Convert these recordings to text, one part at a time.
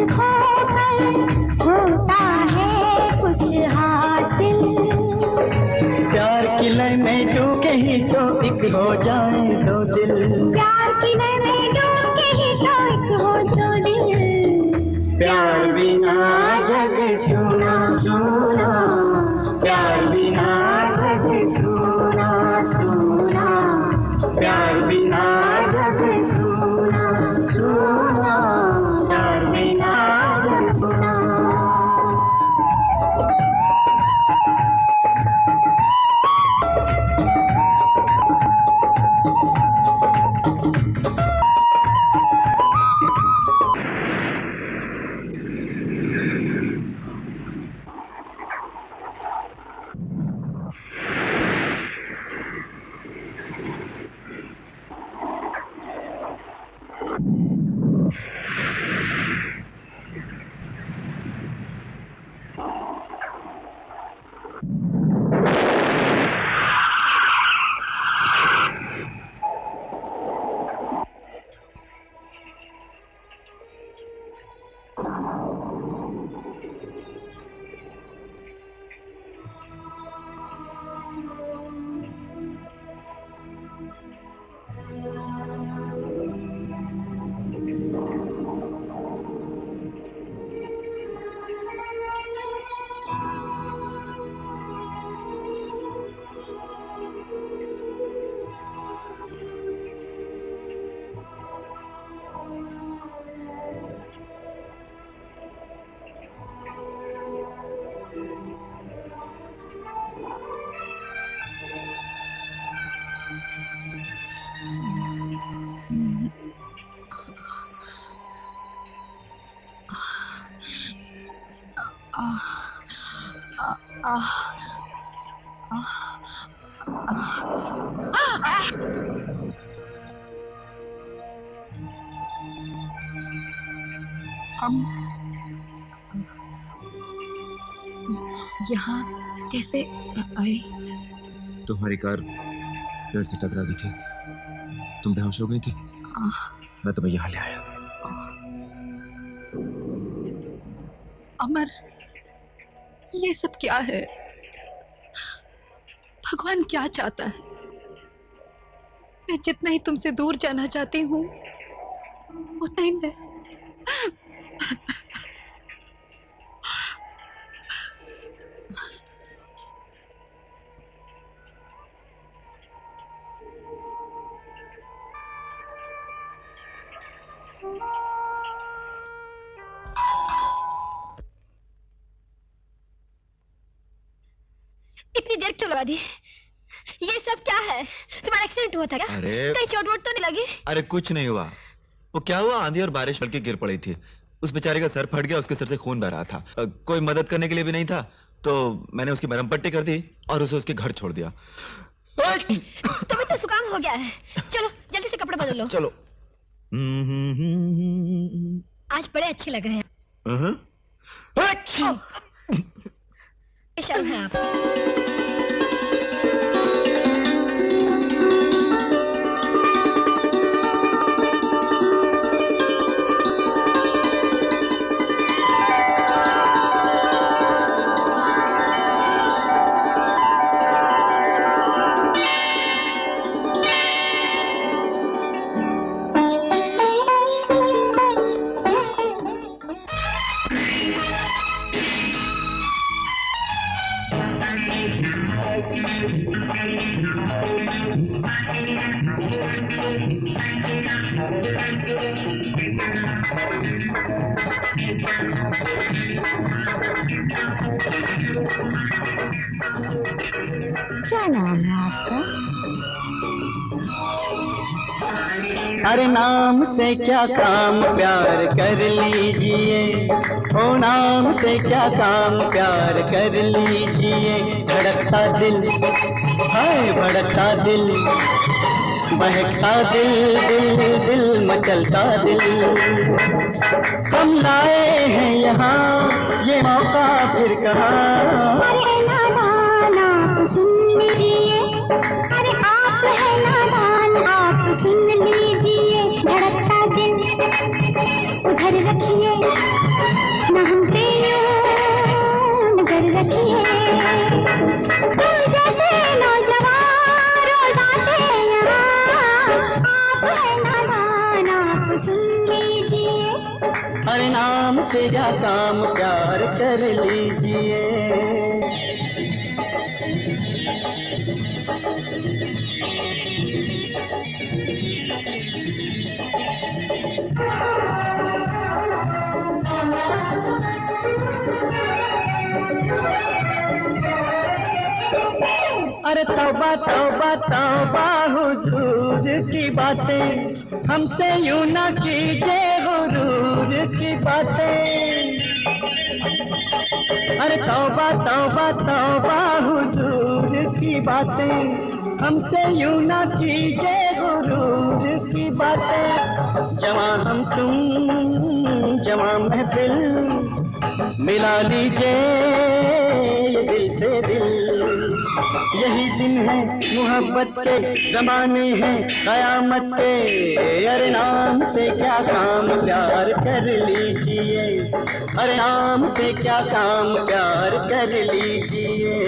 खोकर होता है कुछ हासिल। प्यार की लय में डूबे ही तो एक हो जाए दो दिल। प्यार की लय में डूबे ही तो एक हो जो दिल। प्यार बिना जग सुना सुना, प्यार बिना जग सुना सुना, प्यार बिना जग सुना सुना, प्यार बिना जग सुना। हम यहाँ कैसे आए? तुम्हारी कार पेड़ से टकरा गई थी, तुम बेहोश हो गई थी, मैं तुम्हें यहाँ ले आया। अमर, ये सब क्या है? भगवान क्या चाहता है? मैं जितना ही तुमसे दूर जाना चाहती हूँ उतना ही मैं इतनी देर क्यों लगा दी? ये सब क्या है? तुम्हारा एक्सीडेंट हुआ था क्या? अरे कहीं चोट वोट तो नहीं लगी? अरे कुछ नहीं हुआ। वो क्या हुआ, आंधी और बारिश हल्की गिर पड़ी थी, उस बेचारे का सर फट गया, उसके सर से खून बह रहा था। कोई मदद करने के लिए भी नहीं था, तो मैंने उसकी मरहम पट्टी कर दी और उसे उसके घर छोड़ दिया। तुम्हें तो जुकाम हो गया है, चलो जल्दी से कपड़े बदल लो। चलो। आज बड़े अच्छे लग रहे हैं। ये शर्म है आप। क्या नाम है आपका? अरे नाम से क्या काम, प्यार कर लीजिए। ओ नाम से क्या काम, प्यार कर लीजिए। धड़कता दिल, हाय भड़कता दिल, बहकता दिल, दिल दिल मचलता दिल। हम लाए हैं यहाँ ये मौका फिर कहाँ। अरे नादान आप सुन लीजिए, अरे आप है नादान आप सुन लीजिए। धड़कता दिल उधर रखिए, अरे नाम से क्या काम प्यार कर लीजिए। अरे तौबा तौबा तौबा हुजूर की बातें हमसे यूं ना कीजिए गुरूर की बातें। अरे तौबा तौबा तौबा हुजूर की बातें हमसे यूं ना कीजिए गुरूर की बातें। जवां हम तुम जवां महफिल मिला लीजिए ये दिल से दिल। यही दिन है मोहब्बत के ज़माने हैं क़यामत के। अरे नाम से क्या काम प्यार कर लीजिए। अरे नाम से क्या काम प्यार कर लीजिए।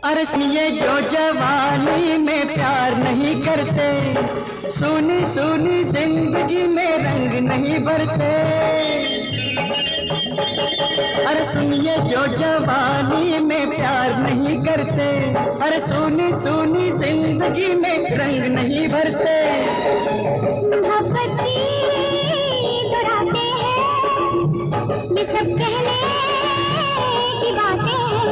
अरे सुनिए जो जवानी में प्यार नहीं करते, सुनी सुनी जिंदगी में रंग नहीं भरते। अरे सुनिए जो जवानी में प्यार नहीं करते, अरे सुनी सुनी जिंदगी में रंग नहीं भरते। मोहब्बत की दोहराते हैं ये सब कहने की बातें हैं।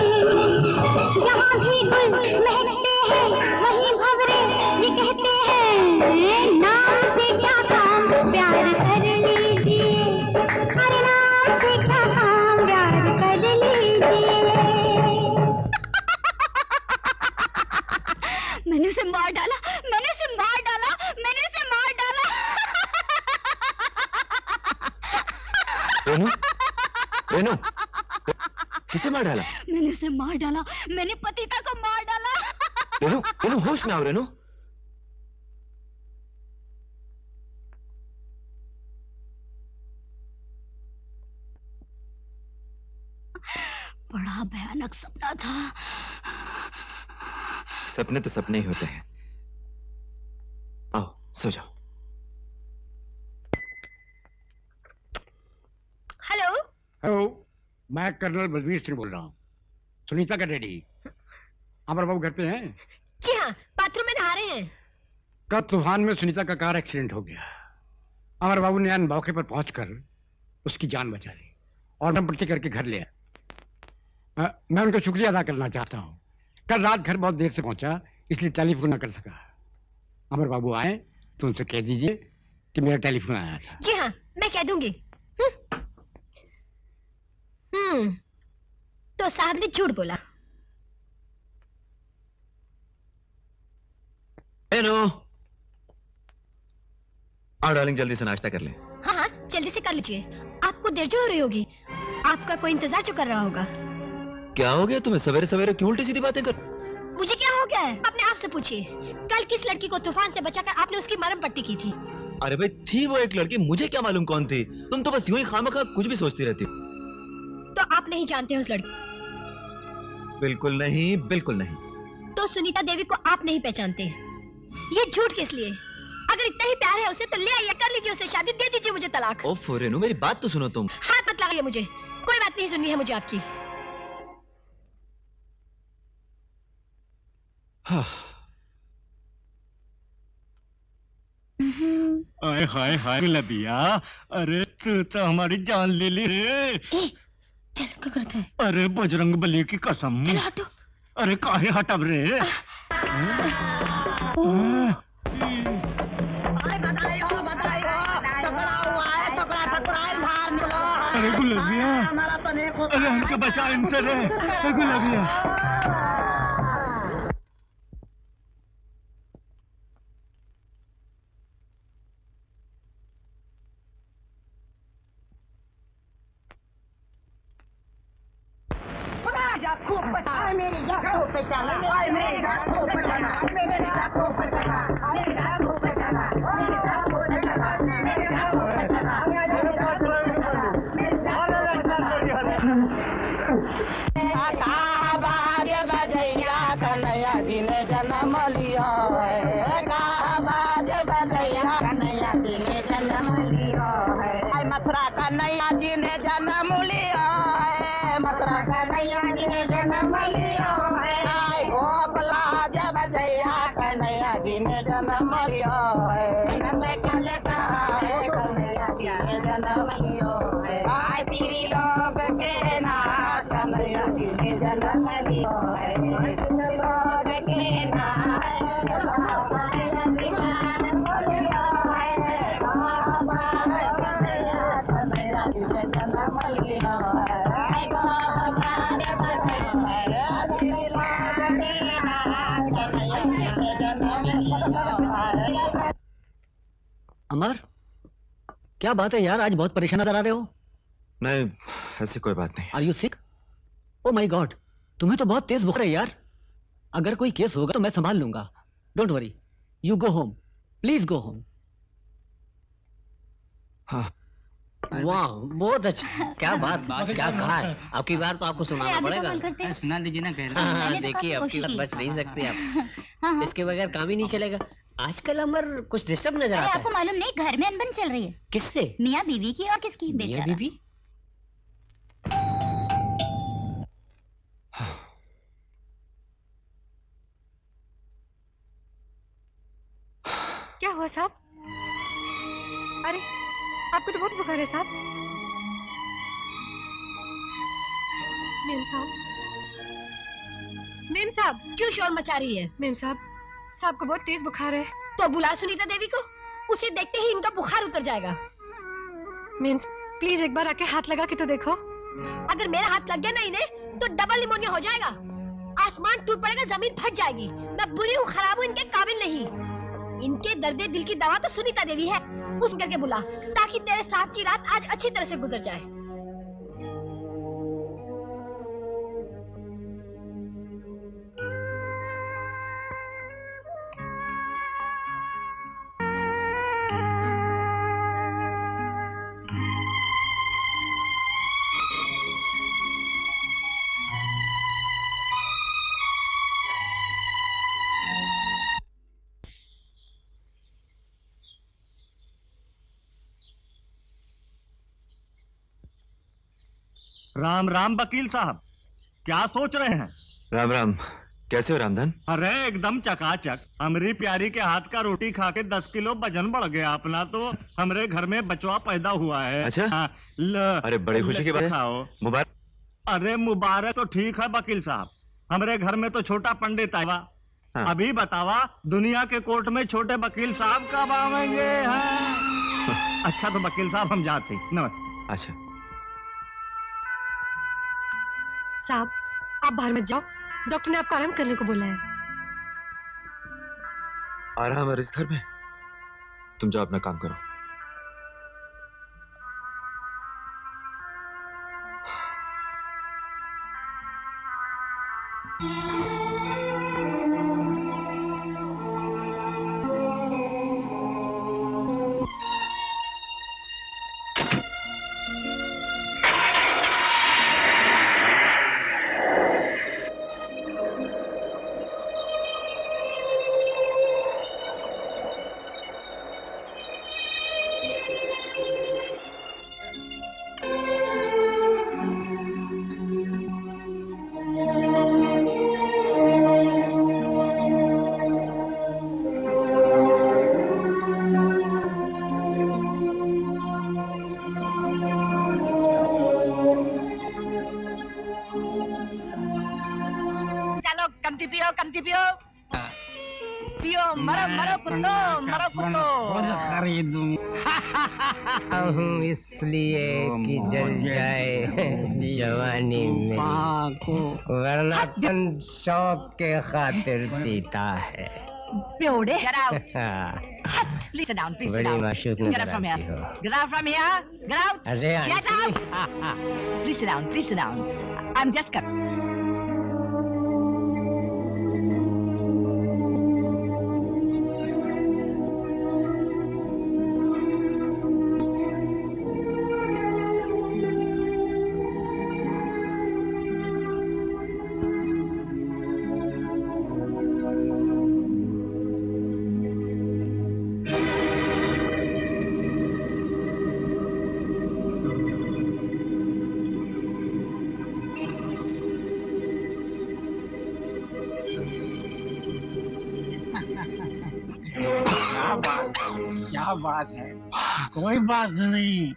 जहाँ भी गुल महकते हैं वही भंवरे ये कहते हैं नाम से क्या काम प्यार कर लीजिए। अरे नाम से क्या काम प्यार कर लीजिए। मैंने उसे मार डाला, मैंने उसे मार डाला, मैंने उसे मार डाला। रेनू, रेनू, किसे मार डाला? मैंने उसे मार डाला, मैंने पतिता को मार डाला। रेनू, रेनू होश में आओ रेनू। बड़ा भयानक सपना था। सपने तो सपने ही होते हैं। आओ सो जाओ। हेलो हेलो, मैं कर्नल बलवीर सिंह बोल रहा हूँ। सुनीता का डैडी अमर बाबू घर पे हैं? जी हाँ, बाथरूम में नहा रहे हैं। कल तूफान में सुनीता का कार एक्सीडेंट हो गया। अमर बाबू ने अन मौके पर पहुंचकर उसकी जान बचा ली और मैं पट्टी करके घर ले आया। मैं उनका शुक्रिया अदा करना चाहता हूँ। कल रात घर बहुत देर से पहुंचा इसलिए टेलीफोन न कर सका। अमर बाबू आए तो उनसे कह दीजिए कि मेरा टेलीफोन आया था। जी हाँ, मैं कह दूंगी। तो साहब ने झूठ बोला। रेनू, आओ डार्लिंग जल्दी से नाश्ता कर लें। हाँ हाँ, जल्दी से कर लीजिए। आपको देर जो हो रही होगी, आपका कोई इंतजार जो कर रहा होगा। क्या हो गया तुम्हें? सवेरे सवेरे क्यों उल्टी सीधी बातें कर? मुझे क्या हो गया है? अपने आप से पूछिए। कल किस लड़की को तूफान से बचाकर आपने उसकी मरहम पट्टी की थी? अरे भाई थी वो एक लड़की, मुझे क्या मालूम कौन थी। तुम तो बस यूं ही खामखा कुछ भी सोचती रहती। तो आप नहीं जानते हैं उस लड़की? बिल्कुल नहीं, बिल्कुल नहीं। तो सुनीता देवी को आप नहीं पहचानते? ये झूठ किस लिए? अगर इतना ही प्यार है उसे तो ले आइए, कर लीजिए उससे शादी, दे दीजिए मुझे तलाक। ओफ रेनू, मेरी बात तो सुनो तुम। हाथ मत लगाइए मुझे, कोई बात नहीं सुननी है मुझे आपकी। हाँ। आए हाय हाय लबिया, अरे तू तो हमारी जान ले ली रे। चल क्या करता है? अरे बजरंग बली की कसम। चलो हटो। अरे काहे हटब रे? अरे गुलाबिया, अरे हमको बचा इनसे रे गुलाबिया। मथुरा कन्हैया जी ने जन्म लिया है, मथुरा कन्हैया जी ने जन्म लिया है, गोपला जब जया कन्हैया जी ने जन्म लिया है, कन्हैया जी ने जन्म लिया है, आय पीरी लोग के नाथ कन्हैया जी ने जन्म लिया है, लोग के नाथ अमर, क्या बात है यार, आज बहुत परेशान नजर आ रहे हो। नहीं, ऐसी कोई बात नहीं। Are you sick? Oh my god, तुम्हें तो बहुत तेज बुखार है यार। अगर कोई केस होगा तो मैं संभाल लूंगा, don't worry. You go home, please go home. हाँ। वाह, बहुत अच्छा। क्या बात क्या कहा है। आपकी बार तो आपको सुनाना पड़ेगा। सुना दीजिए ना। हाँ, देखिए आपकी बात बच नहीं सकती आप। इसके बगैर काम ही नहीं चलेगा। आजकल अमर कुछ डिस्टर्ब नजर आता है। आपको मालूम नहीं, घर में अनबन चल रही है। किससे? मियाँ बीवी की। और किसकी? मियाँ बीवी। क्या हुआ साहब? अरे आपको तो बहुत बुखार है साहब। मेम साहब, मेम साहब क्यों शोर मचा रही है? मेम साहब, साहब को बहुत तेज बुखार है। तो बुला सुनीता देवी को, उसे देखते ही इनका बुखार उतर जाएगा। मेम प्लीज एक बार आके हाथ लगा के तो देखो। अगर मेरा हाथ लग गया ना इन्हें तो डबल निमोनिया हो जाएगा, आसमान टूट पड़ेगा, जमीन फट जाएगी। मैं बुरी हूँ, खराब हूँ, इनके काबिल नहीं। इनके दर्दे दिल की दवा तो सुनीता देवी है, उस करके बुला, ताकि तेरे साहब की रात आज अच्छी तरह से गुजर जाए। राम राम वकील साहब, क्या सोच रहे हैं? राम राम, कैसे हो रामधन? अरे एकदम चकाचक। हमारी प्यारी के हाथ का रोटी खा के 10 किलो वजन बढ़ गया अपना, तो हमारे घर में बचवा पैदा हुआ है। अच्छा? हाँ, अरे बड़ी खुशी की बात है, मुबारक। अरे मुबारक तो ठीक है वकील साहब, हमारे घर में तो छोटा पंडित आया। हाँ। अभी बतावा, दुनिया के कोर्ट में छोटे वकील साहब कब आवेंगे? हाँ। अच्छा तो वकील साहब हम जाते हैं, नमस्ते। अच्छा साहब, आप बाहर मत जाओ, डॉक्टर ने आपको आराम करने को बोला है। आराम है इस घर में? तुम जाओ अपना काम करो। पियो कमती पियो पियो मरो मरो कुत्तो मरो कुत्तो खरीदूं इसलिए कि जल जाए जवानी में, वरना तन शौक के खातिर पीता है। बेवड़े get out please sit down please sit down get out from here get out from here get out get out please sit down I'm just coming. क्या बात है? कोई बात नहीं,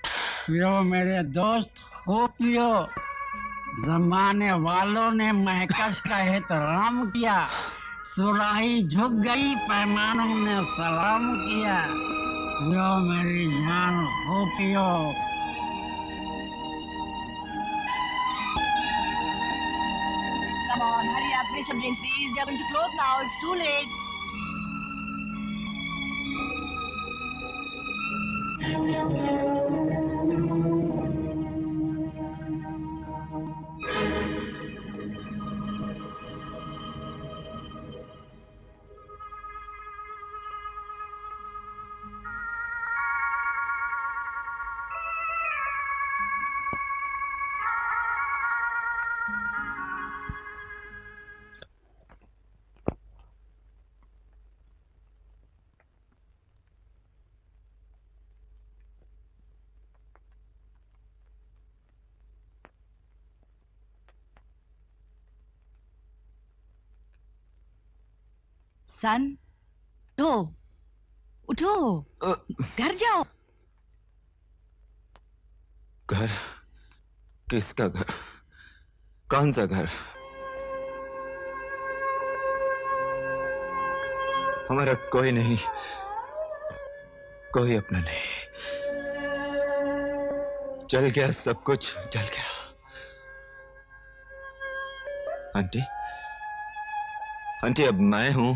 पियो मेरे दोस्त, खूब पियो। जमाने वालों ने महकश का एहतराम किया, सुराही झुक गई, पैमानों ने सलाम किया। पियो मेरी जान, खूब पियो। Come on, hurry up, finish some drinks, please. They're going to close now. It's too late. सन, उठो, घर जाओ। घर? किसका घर? कौन सा घर? हमारा कोई नहीं, कोई अपना नहीं। जल गया, सब कुछ जल गया। आंटी, आंटी, अब मैं हूं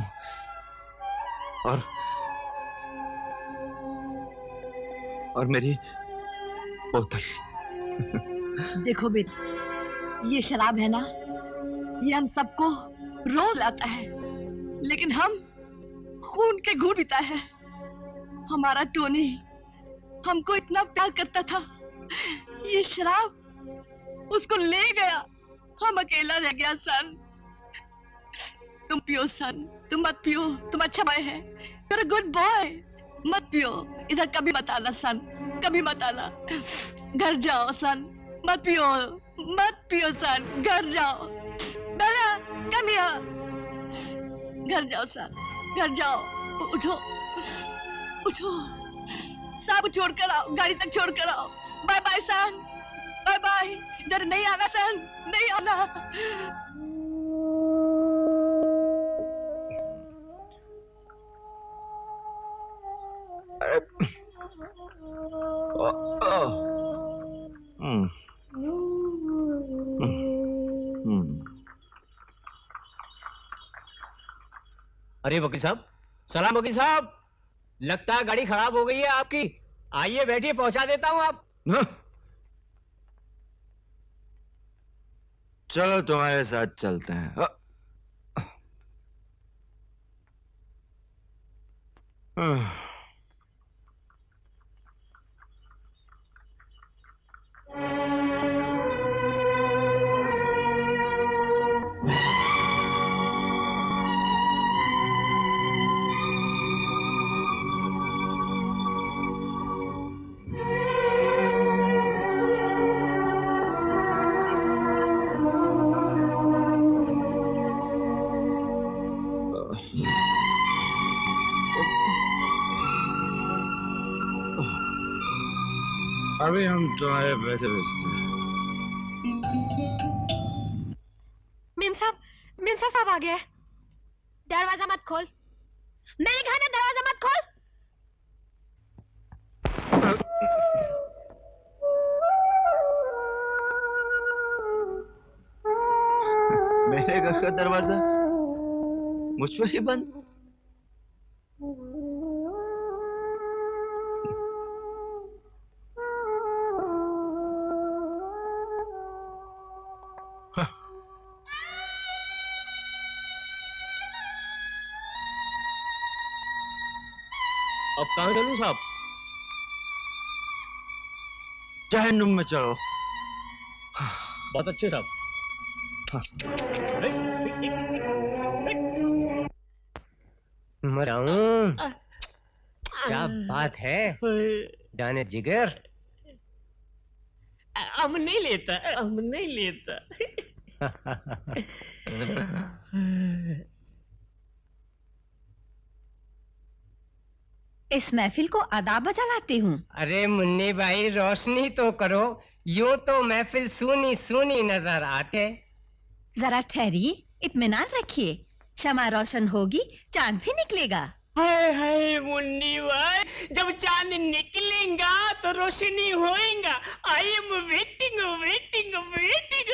और मेरी बोतल। देखो बेटा, ये शराब है ना, ये हम सबको रोज लाता है, लेकिन हम खून के घूंट पीता है। हमारा टोनी हमको इतना प्यार करता था, ये शराब उसको ले गया, हम अकेला रह गया। सन, तुम पियो सन, तुम मत पियो, तुम अच्छा बॉय है, you're a good boy, मत पियो, इधर कभी मत आना सन, कभी मत आना। घर जाओ सन, मत पियो सन, घर जाओ। बेटा, कम हियर, घर जाओ सन, घर जाओ, उठो, उठो, सब छोड़कर आओ, गाड़ी तक छोड़कर आओ। बाय बाय सन, बाय बाय, इधर नहीं आना सन, नहीं आना। अरे वकील साहब, सलाम वकील साहब, लगता है गाड़ी खराब हो गई है आपकी। आइए बैठिए, पहुंचा देता हूं आप। चलो तुम्हारे साथ चलते हैं। अभी हम तुम्हारे पैसे भेजते हैं। मेम साहब आ गया है। दरवाजा मत खोल। मैंने कहा ना दरवाजा मत खोल। मेरे घर का दरवाजा मुझ पर ही बंद। अब कहाँ चलूं साहब? जहन्नुम में चलो। बहुत अच्छे साहब। मराऊं, क्या बात है दाने जिगर। हम नहीं लेता, हम नहीं लेता। इस महफिल को आदाब बजा लाती हूँ। अरे मुन्नी भाई रोशनी तो करो, यूं तो महफिल सूनी सूनी नजर आते। जरा ठहरिए, इत्मीनान रखिए, शमा रोशन होगी, चांद भी निकलेगा। हाय हाय मुन्नी भाई, जब चांद निकलेगा तो रोशनी होएगा। I am waiting waiting waiting.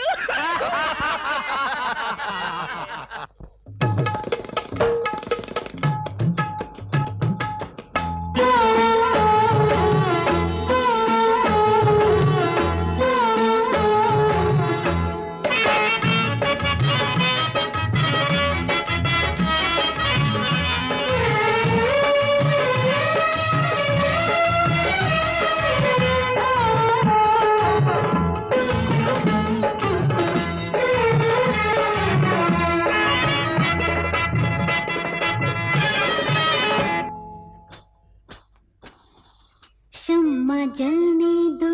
शम्मा जलने दो,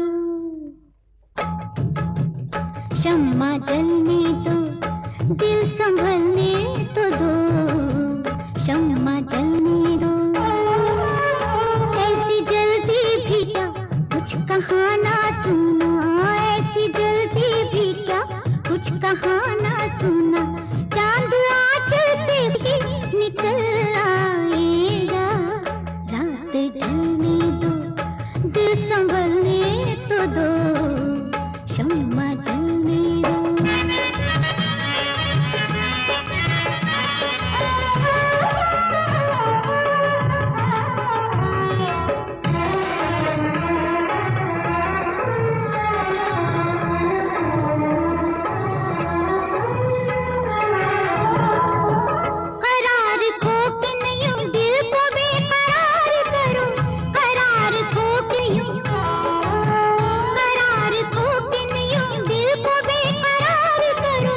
शम्मा जलने दो, दिल संभलने तो दो, शम्मा जलने दो। ऐसी जल्दी भी क्या कुछ कहाना सुना, ऐसी जल्दी भी क्या कुछ कहाना सुना। चांद आंचल से भी निकल आएगा, रात ढलने दो, दिल संभलने तो दो, शम्मा जलने दो। करार खो के यूं दिल को बेकरार करो, करार खो के यूं, करार खो के यूं दिल को बेकरार करो।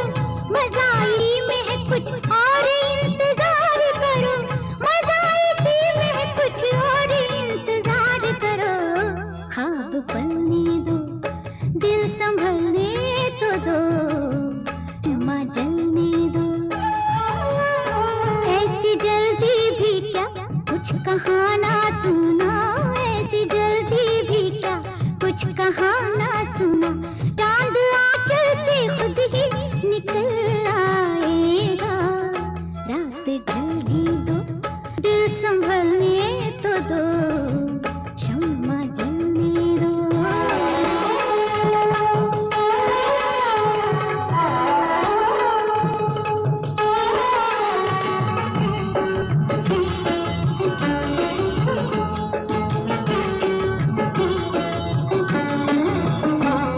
मजा इसी में है कुछ और इंतजार करो, मजा इसी में है कुछ और इंतजार करो। ख्वाब बनने दो, दिल संभलने तो दो, शम्मा जलने दो। ऐसी जल्दी भी क्या कुछ कहाना सुना, ऐसी जल्दी भी क्या कुछ कहाना सुना। चांद आंचल से खुद ही निकल आएगा, रात ढलने दो, दिल संभलने तो दो, शम्मा जलने दो।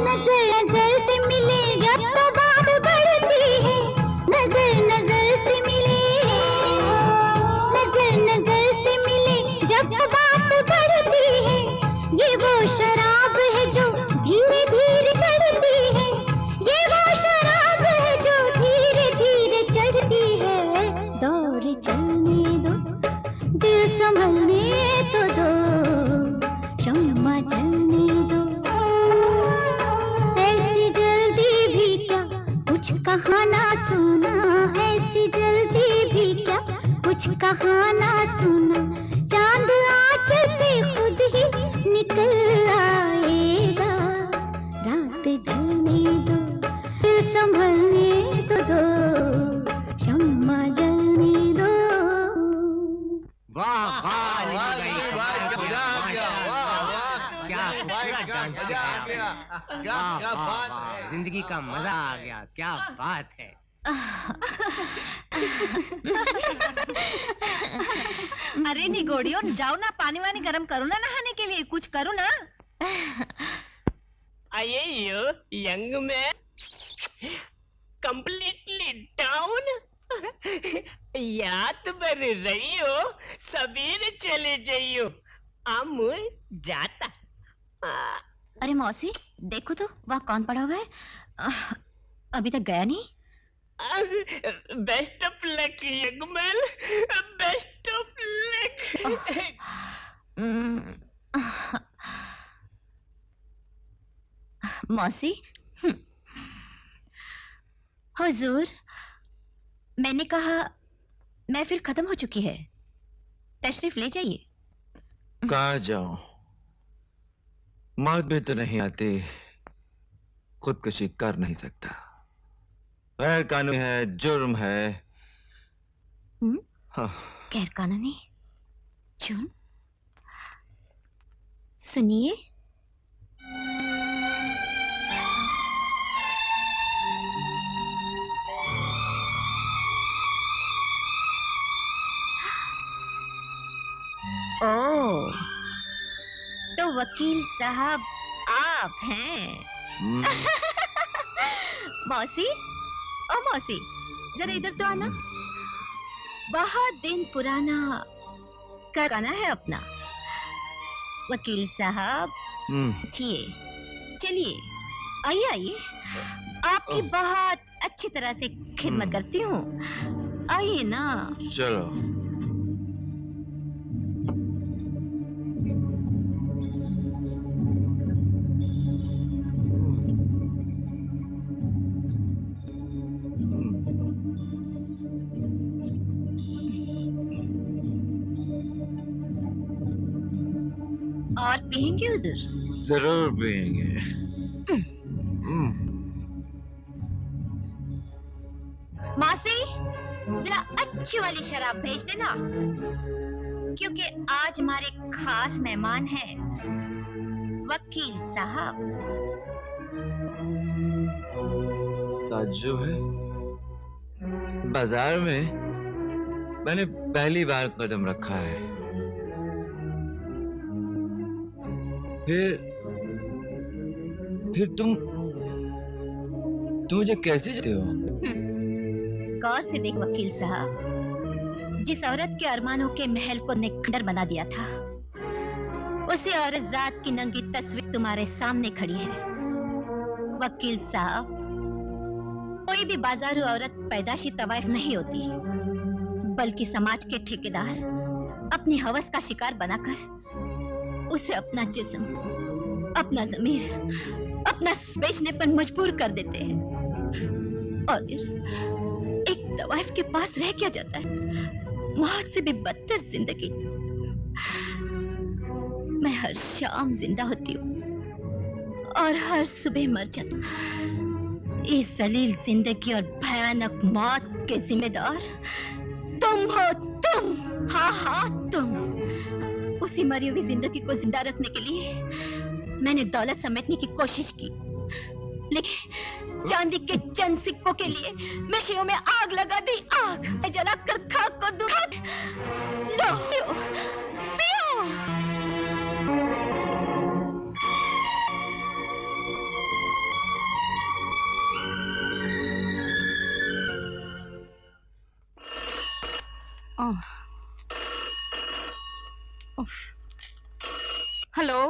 नजर नजर से मिले जब तो बात बढ़ती है, नजर नजर से मिले, नजर नजर से मिले जब तो बात बढ़ती है। ये वो शराब है जो धीरे धीरे चढ़ती है, ये वो शराब है जो धीरे धीरे चढ़ती है। दौर चलने दो, दिल संभलने तो दो, शम्मा जलने दो। ऐसी जल्दी भी क्या कुछ कहाना सुना, ऐसी जल्दी भी क्या कुछ कहाना सुना। चांद आंचल से खुद ही निकल आएगा, रात ढलने दो, दिल संभलने तो दो, शम्मा जलने दो। जिंदगी का मजा आ गया, क्या बात है। अरे निगोड़ियों, जाओ ना, पानी वानी गरम करो ना, नहाने के लिए कुछ करो ना। आइए यो यंग मैन, कंप्लीटली डाउन। याद बर रही हो, सबीर चले जाइयो, हम जाता। अरे मौसी, देखो तो वहाँ कौन पड़ा हुआ है, अभी तक गया नहीं। Best of luck young man, best of luck. मौसी, हुजूर, मैंने कहा महफिल खत्म हो चुकी है, तशरीफ ले जाइए। कहाँ जाऊं, मौत भी तो नहीं आती, खुदकुशी कर नहीं सकता, गैर कानूनी है, जुर्म है। हाँ। गैर कानूनी जुर्म? सुनिए, ओह, तो वकील साहब आप हैं। मौसी, ओ मौसी, जरा इधर तो आना। बहुत दिन पुराना गाना है अपना। वकील साहब, चलिए, आइए आइए, आपकी बहुत अच्छी तरह से खिदमत करती हूँ, आइए ना। चलो। और पिएंगे हुजूर? जरूर पिएंगे। मौसी, जरा अच्छी वाली शराब भेज देना, क्योंकि आज हमारे खास मेहमान हैं, वकील साहब। ताज्जुब है, बाजार में मैंने पहली बार कदम रखा है, फिर तुम मुझे कैसे जानते हो? गौर से देख वकील साहब, जिस औरत के अरमानों के महल को ने खंडर बना दिया था, उसी औरत जात की नंगी तस्वीर तुम्हारे सामने खड़ी है। वकील साहब, कोई भी बाजारू औरत पैदाशी तवाइफ नहीं होती, बल्कि समाज के ठेकेदार अपनी हवस का शिकार बनाकर उसे अपना जिस्म, अपना जमीर, अपना बेचने पर मजबूर कर देते हैं। और एक तवाइफ के पास रह क्या जाता है? मौत से भी बदतर जिंदगी। मैं हर शाम जिंदा होती हूँ और हर सुबह मर जाती हूँ। इस जलील जिंदगी और भयानक मौत के जिम्मेदार तुम हो, तुम। हाँ हाँ, तुम। उसी मरी हुई जिंदगी को जिंदा रखने के लिए मैंने दौलत समेटने की कोशिश की, लेकिन चांदी के चंद सिक्कों के लिए नशियों में आग लगा दी। आग मैं जलाकर खाक कर दूं। लो, पियो, पियो। हेलो,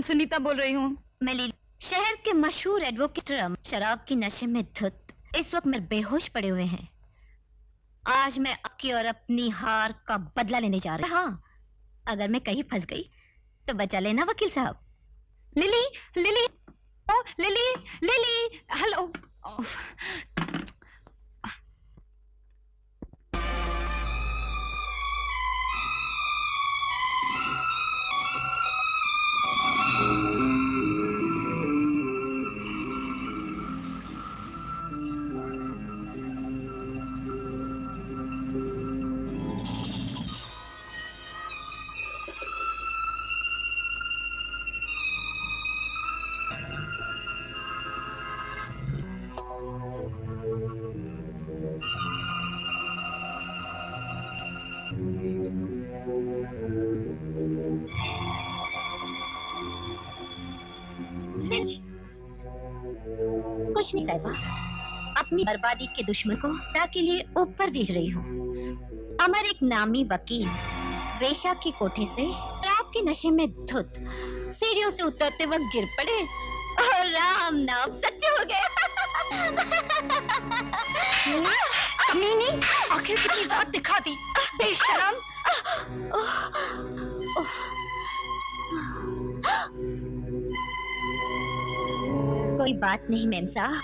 सुनीता बोल रही हूँ। मैं शहर के मशहूर एडवोकेट शराब की नशे में धुत इस वक्त मेरे बेहोश पड़े हुए हैं। आज मैं आपकी और अपनी हार का बदला लेने जा रहा हूँ। हाँ, अगर मैं कहीं फंस गई तो बचा लेना वकील साहब। लिली, लिली, ओ, लिली, लिली, हेलो। कुछ नहीं साहिबा, अपनी बर्बादी के दुश्मन को हत्या के लिए ऊपर भेज रही हूँ। अमर एक नामी वकील रेशा की कोठे से शराब के नशे में धुत सीढ़ियों से उतरते वक्त गिर पड़े और राम नाम सत्य हो गया। मीनी, आखिर कितनी बात दिखा दी, बेशरम। कोई बात नहीं मेम साहब,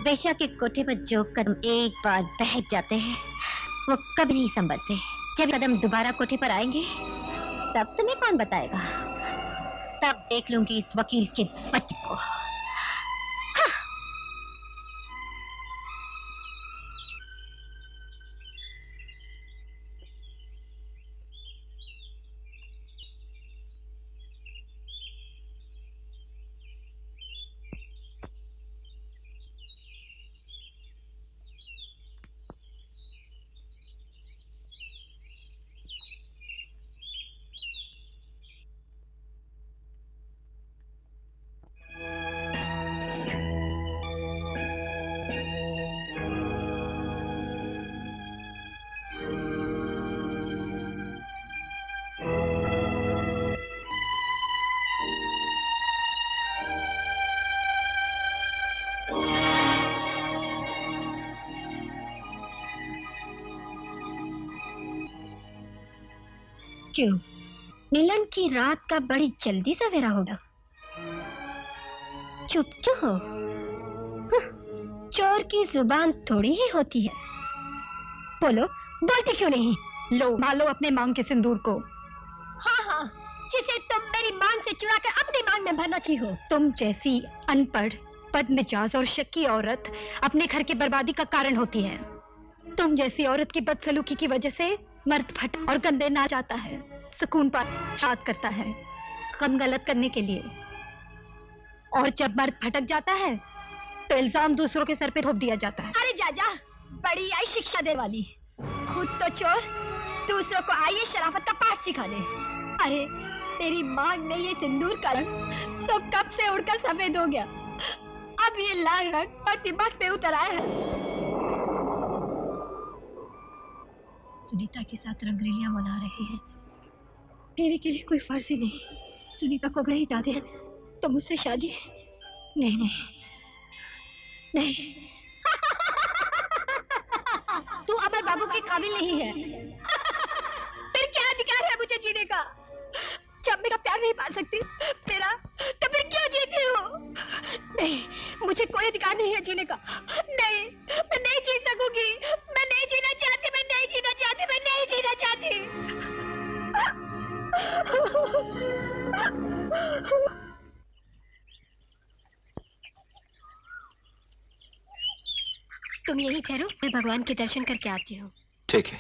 बेशा के कोठे पर जो कदम एक बार बहक जाते हैं वो कभी नहीं संभलते। जब कदम दोबारा कोठे पर आएंगे तब तुम्हें कौन बताएगा? तब देख लूंगी इस वकील के बच्चे को। क्यों? मिलन की रात का बड़ी जल्दी सवेरा होगा। चुप क्यों हो? चोर की जुबान थोड़ी ही होती है। बोलो, बोलती क्यों नहीं? लो, मालो अपने मांग के सिंदूर को। हाँ हाँ, जिसे तुम मेरी मांग से चुरा कर अपनी मांग में भरना चाहिए हो। तुम जैसी अनपढ़, बदमिजाज और शक्की औरत अपने घर की बर्बादी का कारण होती है। तुम जैसी औरत की बदसलूकी की वजह से मर्द फट और गंदे ना जाता है, सुकून पर शाद करता है कम गलत करने के लिए। और जब मर्द भटक जाता है तो इल्जाम दूसरों के सर पे थोप दिया जाता है। अरे जाजा, बड़ी आई शिक्षा दे वाली। खुद तो चोर, दूसरों को आइए शराफत का पाठ सिखाने। अरे तेरी मांग में ये सिंदूर का रंग तो कब से उड़कर सफेद हो गया, अब ये लाल रंग और दिमाग पे उतर आया है। सुनीता के साथ रंगरेलियां मना रहे हैं। मेरे के लिए कोई फर्ज ही नहीं। सुनीता को कहीं जाते हैं तो मुझसे शादी? नहीं नहीं नहीं। तू अमर बाबू के काबिल नहीं है। फिर क्या अधिकार है मुझे जीने का? जब मेरा प्यार नहीं पा सकती मेरा, तो फिर क्यों जीती हो? नहीं, मुझे कोई अधिकार नहीं है जीने का। नहीं, मैं नहीं जी सकूंगी। मैं नहीं जीना चाहती, मैं नहीं जीना चाहती, मैं नहीं जीना चाहती। तुम यहीं ठहरो, मैं भगवान के दर्शन करके आती हूँ। ठीक है।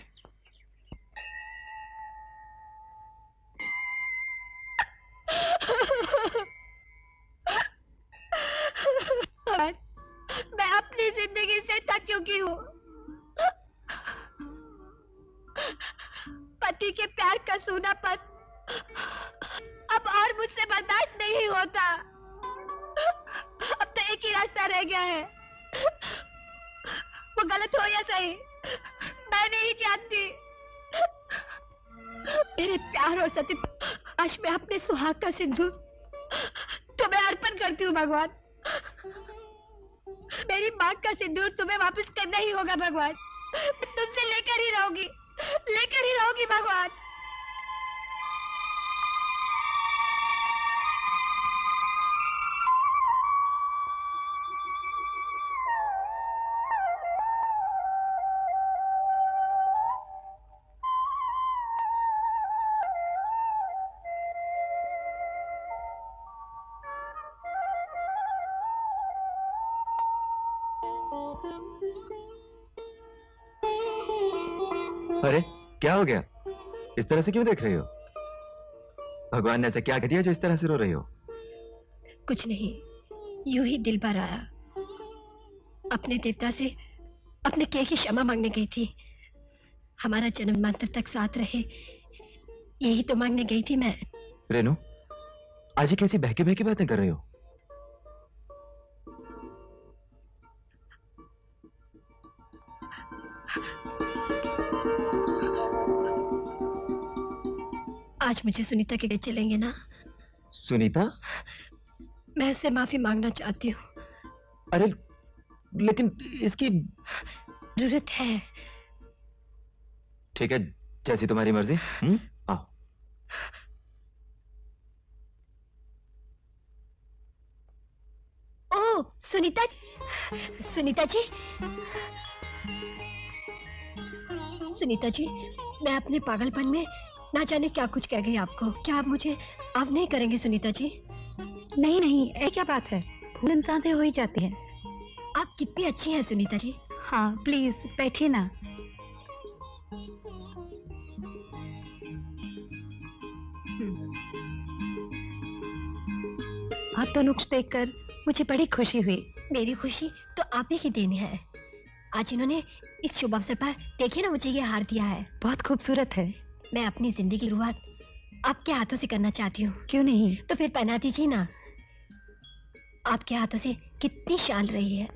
मैं अपनी जिंदगी से थक चुकी हूँ। पति के प्यार का सूनापन अब और मुझसे बर्दाश्त नहीं होता। अब तो एक ही रास्ता रह गया है, वो गलत हो या सही मैं नहीं जानती। मेरे प्यार और सत्य आज मैं अपने सुहाग का सिंदूर तुम्हें अर्पण करती हूँ भगवान। मेरी मांग का सिंदूर तुम्हें वापस करना ही होगा भगवान। तुमसे लेकर ही रहूंगी भगवान। अरे क्या हो गया? इस तरह से क्यों देख रही हो? भगवान ने ऐसा क्या कह दिया जो इस तरह से रो रही हो? कुछ नहीं, यूं ही दिल भर आया। अपने देवता से अपने किए की क्षमा मांगने गई थी। हमारा जन्मांतर तक साथ रहे यही तो मांगने गई थी मैं। रेनू, आज ये कैसी बहकी बहकी बातें कर रही हो? आज मुझे सुनीता के घर चलेंगे ना? सुनीता? मैं उससे माफी मांगना चाहती हूँ। अरे लेकिन इसकी जरूरत है। ठीक है, जैसी तुम्हारी मर्जी। आओ। ओ सुनीता, सुनीता जी, सुनीता जी, मैं अपने पागलपन में ना जाने क्या कुछ कह गई आपको। क्या आप मुझे आप नहीं करेंगे सुनीता जी? नहीं नहीं, ये क्या बात है, भूल इंसान से हो ही जाती है। आप कितनी अच्छी हैं सुनीता जी। हाँ प्लीज बैठिए ना। आप दोनों को देखकर मुझे बड़ी खुशी हुई। मेरी खुशी तो आप ही की देन है। आज इन्होंने इस शुभ अवसर पर देखिए ना मुझे ये हार दिया है। बहुत खूबसूरत है। मैं अपनी जिंदगी की शुरुआत आपके हाथों से करना चाहती हूँ। क्यों नहीं? तो फिर पहना दीजिए ना। आपके हाथों से कितनी शान रही है।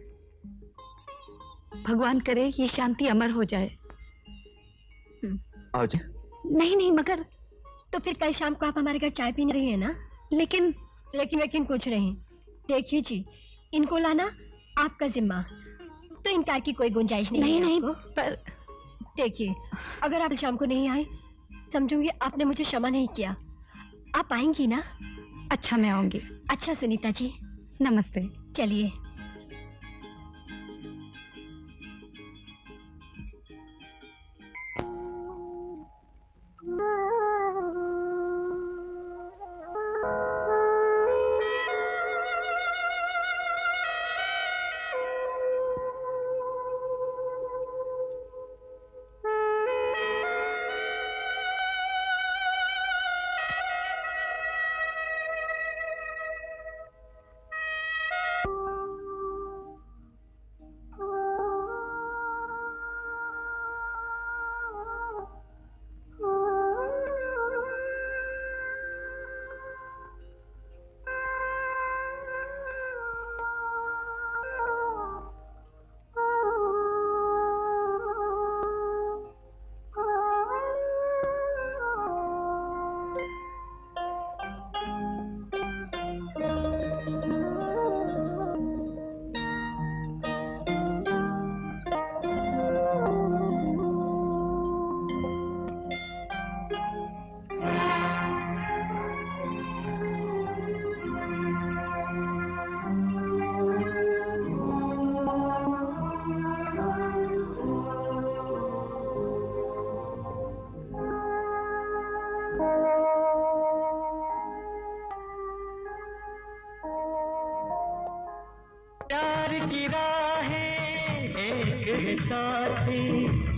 भगवान करे ये शांति अमर हो जाए। आज नहीं नहीं, मगर तो फिर कल शाम को आप हमारे घर चाय पीने रही है ना? लेकिन लेकिन कुछ नहीं। देखिए जी, इनको लाना आपका जिम्मा, तो इनकार की कोई गुंजाइश नहीं। नहीं पर देखिए, अगर आप शाम को नहीं आए समझूंगी आपने मुझे क्षमा नहीं किया। आप आएंगी ना? अच्छा मैं आऊंगी। अच्छा सुनीता जी, नमस्ते। चलिए।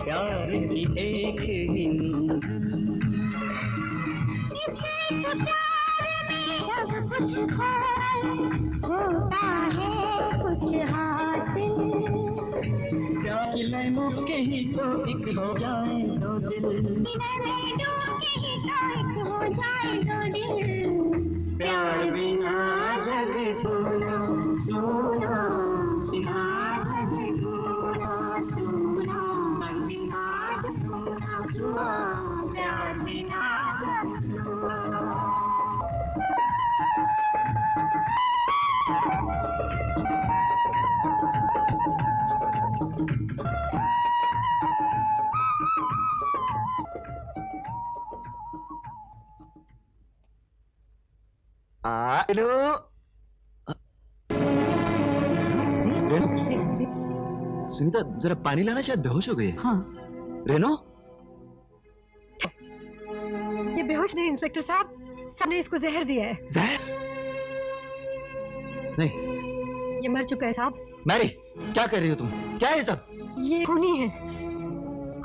प्यार की एक कुछ होता है कुछ हासिल। प्यार की लहमों के ही तो एक हो जाए दो दिल, हो जाए दो दिल। प्यार बिना जग सोना सोना, बिना जग सोना सोना, बिना जग सोना सोना, प्यार बिना जग सोना। रेनू, सुनीता जरा पानी लाना, शायद बेहोश हो गई। हाँ। रेनू, ये बेहोश नहीं इंस्पेक्टर साहब, सबने इसको जहर दिया है। जहर? नहीं, ये मर चुका है साहब। मैरी क्या कर रही हो तुम? क्या है ये सब? ये खूनी है,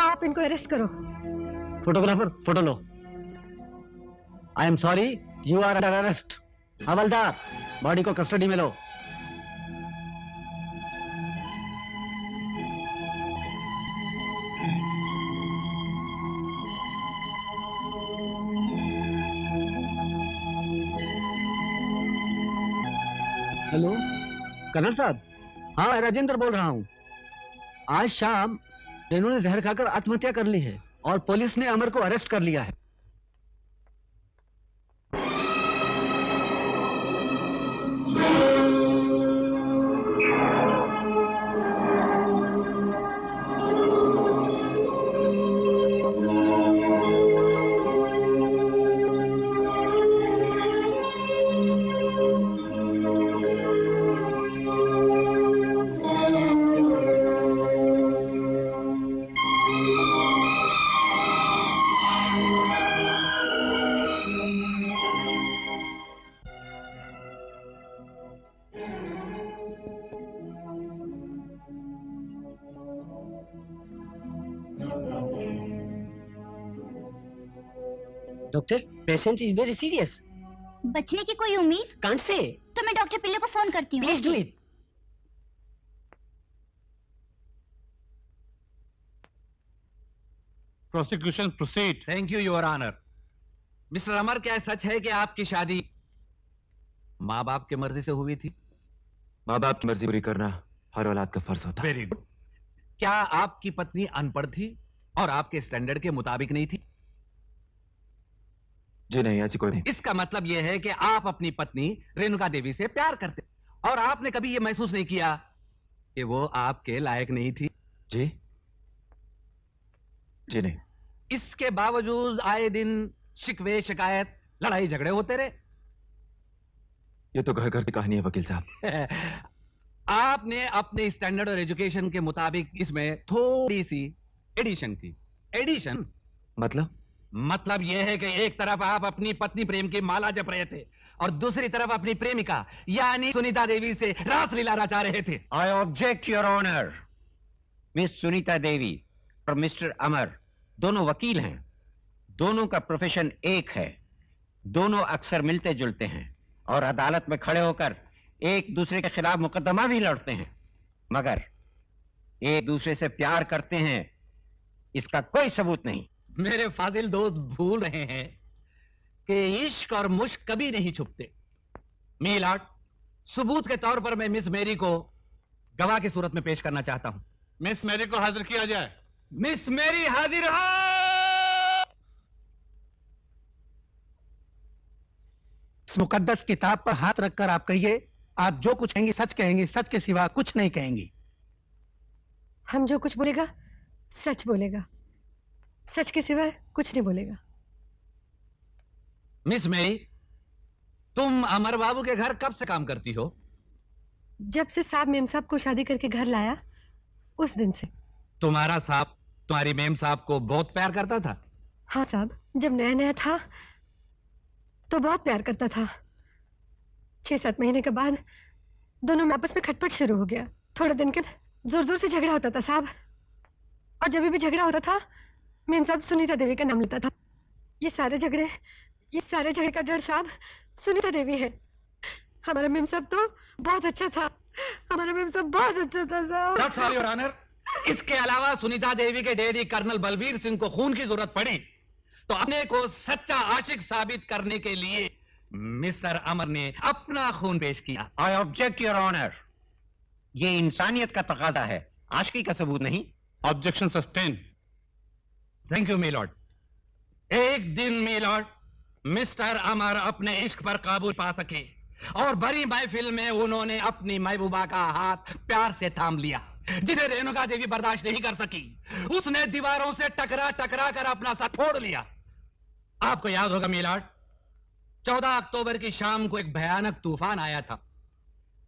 आप इनको अरेस्ट करो। फोटोग्राफर फोटो लो। I am sorry, you are under arrest. हवलदार, बॉडी को कस्टडी में लो। हेलो कर्नल साहब, हाँ राजेंद्र बोल रहा हूँ। आज शाम रेनू ने जहर खाकर आत्महत्या कर ली है और पुलिस ने अमर को अरेस्ट कर लिया है। Doctor, patient is very serious. बचने की कोई उम्मीद? Can't say. तो मैं डॉक्टर पिल्ले को फोन करती हूँ। Please do it. Prosecution proceed. Thank you your honour. Mister Amar, क्या सच है कि आपकी शादी माँ बाप की मर्जी से हुई थी? माँ बाप की मर्जी पूरी करना हर औलाद का फर्ज होता है। Very good. क्या आपकी पत्नी अनपढ़ थी और आपके स्टैंडर्ड के मुताबिक नहीं थी? जी नहीं, ऐसी कोई नहीं। इसका मतलब यह है कि आप अपनी पत्नी रेणुका देवी से प्यार करते और आपने कभी यह महसूस नहीं किया कि वो आपके लायक नहीं थी? जी जी नहीं। इसके बावजूद आए दिन शिकवे, शिकायत, लड़ाई झगड़े होते रहे। ये तो घर घर की कहानी है वकील साहब। आपने अपने स्टैंडर्ड और एजुकेशन के मुताबिक इसमें थोड़ी सी एडिशन की। एडिशन मतलब यह है कि एक तरफ आप अपनी पत्नी प्रेम की माला जप रहे थे और दूसरी तरफ अपनी प्रेमिका यानी सुनीता देवी से रासलीला रचा रहे थे। I object your honour. Miss Sunita Devi और मिस्टर अमर दोनों वकील हैं। दोनों का प्रोफेशन एक है। दोनों अक्सर मिलते जुलते हैं और अदालत में खड़े होकर एक दूसरे के खिलाफ मुकदमा भी लड़ते हैं, मगर एक दूसरे से प्यार करते हैं इसका कोई सबूत नहीं। मेरे फाजिल दोस्त भूल रहे हैं कि इश्क और मुश्क कभी नहीं छुपते। मीलाड, सबूत के तौर पर मैं मिस मेरी को गवाह की सूरत में पेश करना चाहता हूं। मिस मेरी को हाजिर किया जाए। मिस मेरी हाजिर हो। इस मुकद्दस किताब पर हाथ रखकर आप कहिए, आप जो कुछ कहेंगी सच कहेंगी, सच के सिवा कुछ नहीं कहेंगी। हम जो कुछ बोलेगा सच बोलेगा, सच के सिवा कुछ नहीं बोलेगा। मिस मेरी, तुम अमर बाबू के घर कब से काम करती हो? जब से साहब मेम साहब को शादी करके घर लाया उस दिन से। तुम्हारा साहब तुम्हारी मेम साहब को बहुत प्यार करता था? हाँ साहब, जब नया नया था तो बहुत प्यार करता था। 6-7 महीने के बाद दोनों में आपस में खटपट शुरू हो गया। थोड़े दिन के जोर जोर से झगड़ा होता था साहब, और जब भी झगड़ा होता था मेम साहब सुनीता देवी का नाम लेता था। ये सारे झगड़े का जड़ साहब सुनीता देवी है। हमारा मेम साहब तो बहुत अच्छा था। हमारा मेम साहब बहुत अच्छा था साहब। That's all, Your Honor। इसके अलावा सुनीता देवी के डैडी कर्नल बलबीर सिंह को खून की जरूरत पड़ी तो अपने को सच्चा आशिक साबित करने के लिए मिस्टर अमर ने अपना खून पेश किया। I object your honour. ये इंसानियत का तकाजा है, आशिकी का सबूत नहीं। Objection sustain. Thank you my lord. एक दिन मीलॉर्ड मिस्टर अमर अपने इश्क पर काबू पा सके और बड़ी महफिल में उन्होंने अपनी महबूबा का हाथ प्यार से थाम लिया, जिसे रेणुका देवी बर्दाश्त नहीं कर सकी। उसने दीवारों से टकरा टकरा कर अपना सर फोड़ लिया। आपको याद होगा मीलॉर्ड, 14 अक्टूबर की शाम को एक भयानक तूफान आया था।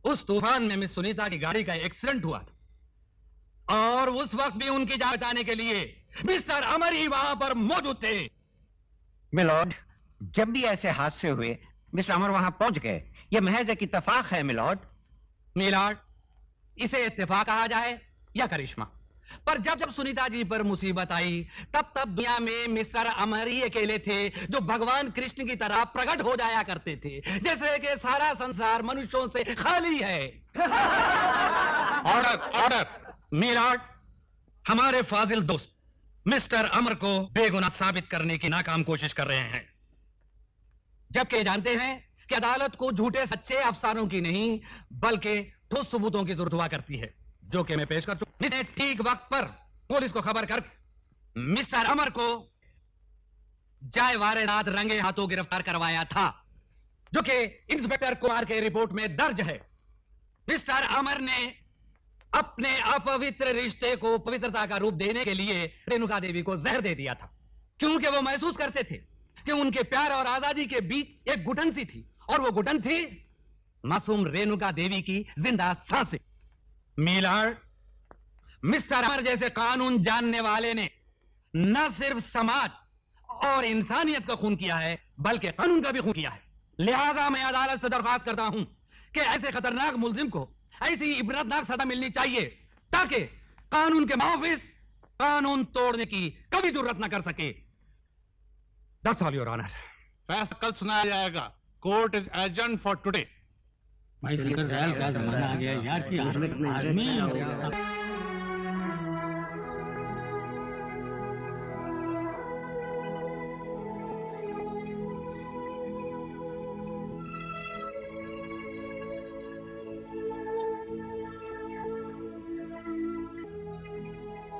उस तूफान में मिस सुनीता की गाड़ी का एक्सीडेंट हुआ था और उस वक्त भी उनकी जान बचाने के लिए मिस्टर अमर ही वहां पर मौजूद थे। मिलॉर्ड, जब भी ऐसे हादसे हुए मिस्टर अमर वहां पहुंच गए। यह महज एक इत्तेफाक है मिलॉर्ड। मिलॉर्ड, इसे इत्तेफाक कहा जाए या करिश्मा, पर जब जब सुनीता जी पर मुसीबत आई तब तब दुनिया में मिस्टर अमर ही अकेले थे जो भगवान कृष्ण की तरह प्रकट हो जाया करते थे, जैसे कि सारा संसार मनुष्यों से खाली है। ऑर्डर। मिलॉर्ड, हमारे फाजिल दोस्त मिस्टर अमर को बेगुनाह साबित करने की नाकाम कोशिश कर रहे हैं, जबकि जानते हैं कि अदालत को झूठे सच्चे अफसानों की नहीं बल्कि ठोस सबूतों की जरूरत हुआ करती है, जो कि मैं पेश कर चुका हूं। ठीक वक्त पर पुलिस को खबर कर मिस्टर अमर को जाय वारदात रंगे हाथों गिरफ्तार करवाया था, जो कि इंस्पेक्टर कुमार के रिपोर्ट में दर्ज है। मिस्टर अमर ने अपने अपवित्र रिश्ते को पवित्रता का रूप देने के लिए रेणुका देवी को जहर दे दिया था, क्योंकि वो महसूस करते थे कि उनके प्यार और आजादी के बीच एक घुटन सी थी, और वो घुटन थी मासूम रेणुका देवी की जिंदा सांसें। मीलार्ड, मिस्टर अमर जैसे कानून जानने वाले ने न सिर्फ समाज और इंसानियत का खून किया है, बल्कि कानून का भी खून किया है। लिहाजा मैं अदालत से दरख्वास्त करता हूं कि ऐसे खतरनाक मुलजिम को ऐसी इबरतनाक सजा मिलनी चाहिए, ताकि कानून के मुहाफिज कानून तोड़ने की कभी जरूरत न कर सके। That's all, Your Honor. फैसला कल सुनाया जाएगा। Court is adjourned for today. भाई शंकर दयाल का जमाना आ गया यार कि आदमी हो गया।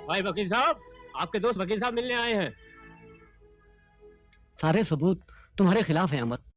भाई वकील साहब, आपके दोस्त वकील साहब मिलने आए हैं। सारे सबूत तुम्हारे खिलाफ हैं अमर।